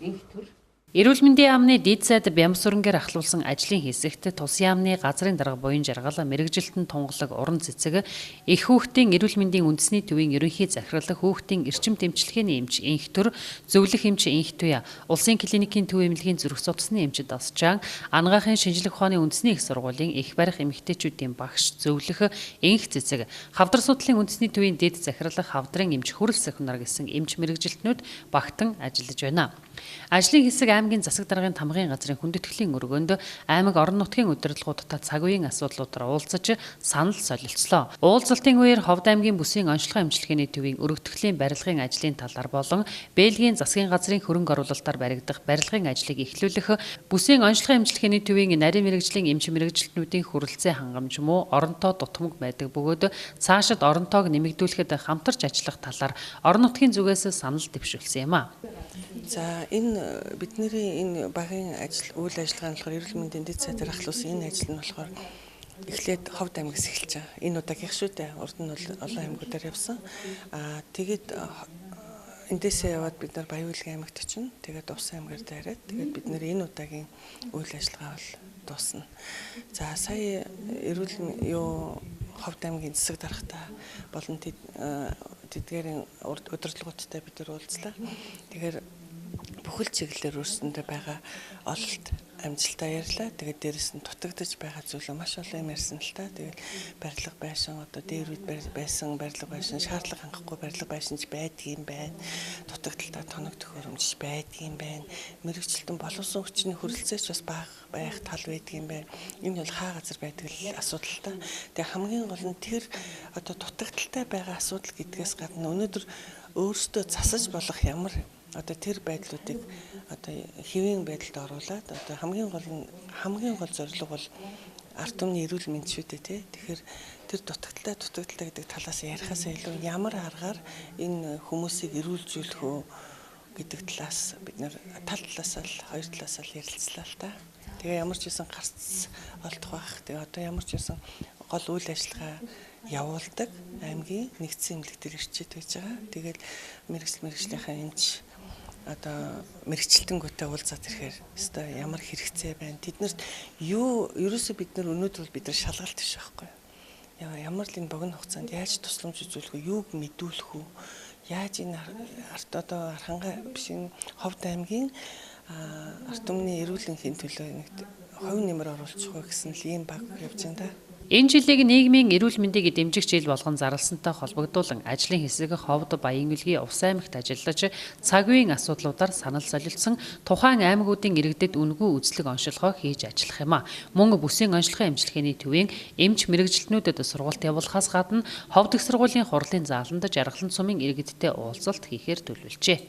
Инх төр. Эрүүл мэндийн яамны дэд сайд Бямсүрэнгээр ахлуулсан ажлын хэсэгт тус яамны газрын дарга буян жаргал, мэрэгжилтэн тунгалаг, уран цэцэг, их хүүхдийн эрүүл мэндийн үндэсний төвийн ерөнхий захирал, хүүхдийн эрчим тэмчилгээний эмч инх төр, зөвлөх эмч инх туя, улсын клиникийн төв эмнэлгийн зүрх судасны эмч Дасчаан, анагаахын шинжлэх ухааны үндэсний их сургуулийн их барих эмэгтэйчүүдийн багш зөвлөх инх цэцэг, хавдар судлалын үндэсний төвийн дэд захирал, хавдрын эмч хүрэл сахинар гэсэн эмч мэрэгжилтнүүд багтан ажиллаж байна. Ажлын хэсэг аймгийн засаг даргын тамгын газрын хүндэтгэлийн өргөнд аймаг орон нутгийн удирдлагуудтай цаг үеийн асуудлуудаар уулзаж санал солилцлоо. Уулзалтын үеэр Ховд аймгийн бүсийн онцлог эмчилгээний төвийн өргөтгөлийн барилгын ажлын талаар болон Бельгийн засгийн газрын хөрөнгө оруулалтаар баригдах барилгын ажлыг эхлүүлэх, бүсийн онцлог эмчилгээний төвийн нарийн мэрэгжлийн эмч мэрэгжилтнүүдийн хүрэлцээ хангамжмуу оронтой дутмаг байдаг бөгөөд цаашид оронтойг нэмэгдүүлэхэд хамтарч ажиллах талаар орон нутгийн зүгээс санал дэвшүүлсэн юм а. За энэ бидний энэ багийн үйл ажиллагаа нь болохоор эрүүл мэндийн дэд сайдаар ахлуулсан энэ ажил нь болохоор эхлээд Ховд аймагаас эхэлж байгаа. Энэ удаагийнх шүү дээ. Урд нь бол олон аймагуудаар явсан. Тэгээд эндээсээ яваад бид нар Баян-Улгийн аймагт очино. Тэгээд Увсан аймгаар дайраад тэгээд бид нэр энэ удаагийн үйл ажиллагаа бол дуусна. За сая Ховд аймгийн засаг даргатай болон тэдгээрийн удирдлагуудтай бид нар уулзлаа. Тэгэхээр бүхэл чиглэлээр өөрсөндөө байгаа ололт амжилтаа ярьлаа. Тэгээд дээрэс нь дутагдж байгаа зүйлээ маш олон юм ярьсан л та. Тэгээд барилга байшин одоо дээр үед байсан барилга байшин шаардлага хангахгүй барилга байшинч байдгийм байна. Дутагдaltaа тоног төхөөрөмж байдгийм байна. Мэргэжилтэн боловсон хүчний хөрөлцөөч бас бага байх тал байдгийм байна. Энэ бол хаа газар байдаг л асуудал та. Тэгээд хамгийн гол нь тэр одоо дутагдaltaа байгаа асуудал гэдгээс гадна өнөөдөр өөрсдөө засаж болох ямар одоо тэр байдлуудыг одоо хэвийн байдалд оруулаад одоо хамгийн гол зорилго бол ард түмний эрүүл мэнд шүү дээ тий. Тэгэхээр тэр дутагдaltaа гэдэг талаас ярихаас илүү ямар аргаар энэ хүмүүсийг эрүүлжүүлэх үү гэдэг талаас бид нэр хоёр талаас л ярилцлаа л та. Тэгээ ямар ч байсан гарц олдох байх. Тэгээ одоо ямар ч байсан гол үйл ажиллагаа явуулдаг аймгийн нэгдсэн эмнэлэгтэр ирчээд байж байгаа. Тэгээд мэрэгжлийнхаа эмч одоо мэрэгчлэнгүүтэй уулзаад ирэхээр өстой ямар хэрэгцээ байна. Тэднэрт ерөөсөө бид нар өнөөдөр бид нар шалгалт биш байхгүй юу. Ямар л энэ богино хугацаанд яаж тусламж үзүүлэх вэ? Юуг мэдүүлэх үү? Яаж энэ одоо Архангай биш энэ Ховд аймгийн ард түмний эрүүл энхийн төлөө хувь нэмэр оруулах вэ гэсэн л ийм баг явж байна да. Энэ жилийг нийгмийн эрүүл мэндийг дэмжих жил болгон зарласантай холбогдуулан ажлын хэсэг Ховд, Баян-Улгийн Увсан аймагт ажиллаж цаг үеийн асуудлуудаар санал солилцсон тухайн аймагуудын иргэдэд үнэгүй үзлэг оншилгоо хийж ажиллах юм а. Мөн бүсийн онцлогын эмчилгээний төвийн эмч мэрэгжилтнүүдэд сургалт явуулахаас гадна Ховд их сургуулийн хурлын зааланд жаргалан сумын иргэдтэй уулзалт хийхээр төлөвлөжээ.